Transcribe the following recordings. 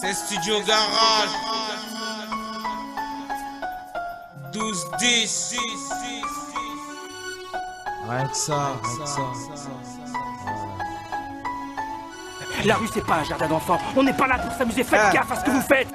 C'est Studio Garage 12-10. Rien que ça. La rue c'est pas un jardin d'enfants, on n'est pas là pour s'amuser, faites gaffe à ce que vous faites.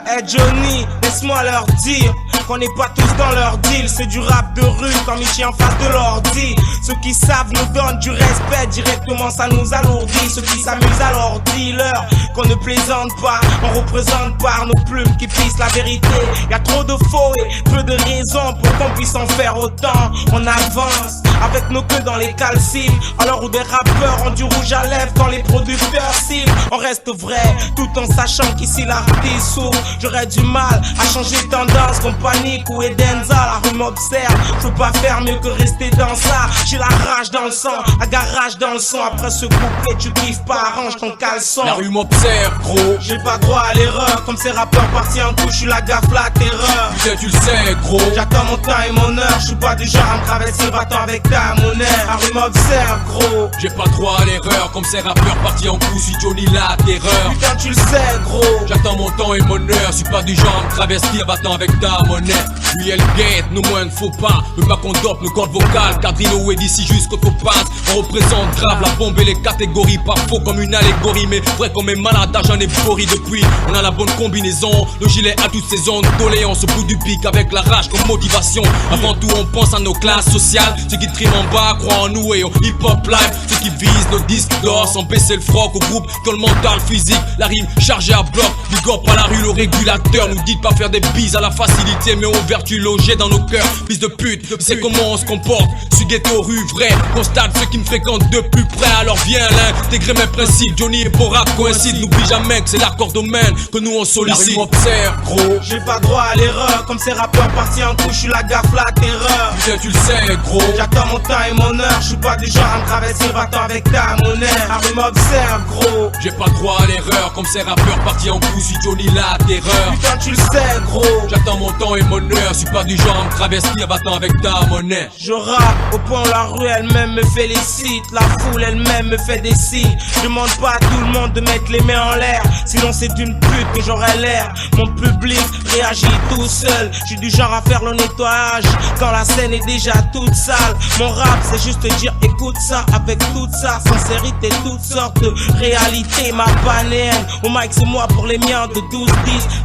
Hey Johnny, laisse-moi leur dire qu'on n'est pas tous dans leur deal. C'est du rap de rue quand Michi en face de l'ordi. Ceux qui savent nous donnent du respect, directement ça nous alourdit. Ceux qui s'amusent à leur dis-leur qu'on ne plaisante pas. On représente par nos plumes qui pissent la vérité. Y'a trop de faux et peu de raisons pour qu'on puisse en faire autant. On avance avec nos queues dans les calcines, à l'heure où des rappeurs ont du rouge à lèvres quand les producteurs ciblent. On reste vrai, tout en sachant qu'ici l'artiste souffre. J'aurais du mal à changer de tendance comme Panique ou Edenza. La rue m'observe, je peux pas faire mieux que rester dans ça. J'ai la rage dans le sang, la garage dans le son. Après ce couplet, tu kiffes pas, arrange ton caleçon. La rue m'observe, gros. J'ai pas droit à l'erreur, comme ces rappeurs partis en couche, je suis la gaffe, la terreur. Putain, tu le sais, gros. J'attends mon temps et mon heure, je suis pas du genre à me traverser le bâton avec ta monnaie. La rue m'observe, gros. J'ai pas droit à l'erreur, comme ces rappeurs partis en couche, suis Johnny la terreur. Putain, tu le sais, gros. J'attends mon temps et mon heure, suis pas du genre à me travestir, battant avec ta monnaie. Lui elle guette, nous moins ne faut pas. Veux pas qu'on dope nos cordes vocales, Cadrino est d'ici jusqu'au topaz. On représente grave la bombe et les catégories. Pas faux comme une allégorie, mais vrai comme est malade, j'en ai pourri depuis. On a la bonne combinaison, le gilet à toutes saisons, doléance au bout du pic avec la rage comme motivation. Avant tout on pense à nos classes sociales. Ceux qui triment en bas croient en nous et au hip-hop live. Ceux qui visent nos disques d'or sans baisser le froc. Au groupe qui ont le mental physique, la rime chargée à bloc. Big up à la rue, le régulateur. Nous dit de pas faire des bises à la facilité, mais on vertu logé dans nos cœurs. Fils de pute, c'est comment on se comporte. Suis ghetto rue vrai, constate ceux qui me fréquentent de plus près. Alors viens l'intégrer mes principes. Johnny et pour rap coïncide. N'oublie jamais que c'est l'accord domaine que nous on sollicite. La rue m'observe, gros. J'ai pas droit à l'erreur, comme ces rappeurs partis en couche, je suis la gaffe, la terreur. Putain, tu le sais, gros. J'attends mon temps et mon heure, je suis pas du genre à me traverser le bâton avec ta monnaie. La rue m'observe, gros. J'ai pas droit à l'erreur, comme ces rappeurs partis en couche, suis Johnny la terreur. Putain, tu le sais, gros. J'attends mon temps et mon heure, suis pas du genre à me travestir, battant avec ta monnaie. Je rappe au point où la rue elle-même me félicite. La foule elle-même me fait des signes. Je demande pas à tout le monde de mettre les mains en l'air, sinon c'est d'une pute que j'aurais l'air. Mon public réagit tout seul. Je suis du genre à faire le nettoyage quand la scène est déjà toute sale. Mon rap c'est juste dire écoute ça avec toute sa sincérité, toutes sortes de réalités. Ma panéenne au mic c'est moi pour les miens de 12-10.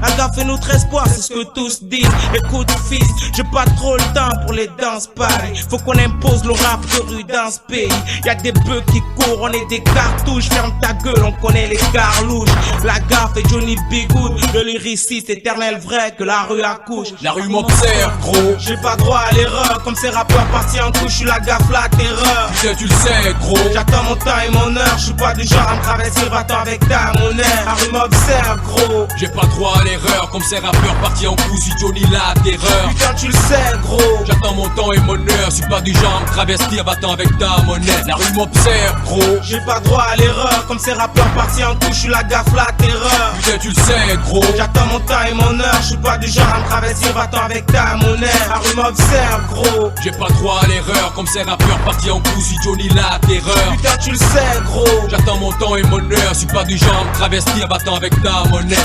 La gaffe et notre espoir c'est ce que tous disent. Écoute fils, j'ai pas trop le temps pour les danses pareilles. Faut qu'on impose le rap de rue dans ce pays. Y'a des bœufs qui courent, on est des cartouches. Ferme ta gueule, on connaît les garlouches. La gaffe et Johnny Bigood, le lyriciste éternel vrai que la rue accouche. La rue m'observe, gros. J'ai pas droit à l'erreur, comme ces rappeurs partis en couche, je suis la gaffe, la terreur. Putain, tu le sais, gros. J'attends mon temps et mon heure, je suis pas du genre à me traverser le bâton avec ta monnaie. La rue m'observe, gros. J'ai pas droit à l'erreur, comme ces rappeurs partis en couche, suis Johnny la terreur. Putain, tu le sais, gros. J'attends mon temps et mon heure, suis pas du genre à me travestir, battant avec ta monnaie. La rue m'observe, gros. J'ai pas droit à l'erreur, comme ces rappeurs partis en couche, je suis la gaffe, la terreur. Putain, tu le sais, gros. J'attends mon temps et mon heure, je suis pas du genre à me traverser le bâton avec ta monnaie. La rue m'observe, gros. J'ai pas droit à l'erreur, comme ces rappeurs partis en couche, suis Johnny la terreur. Putain, tu le sais, gros. J'attends mon temps et mon heure, suis pas du genre à me travestir, battant avec ta monnaie.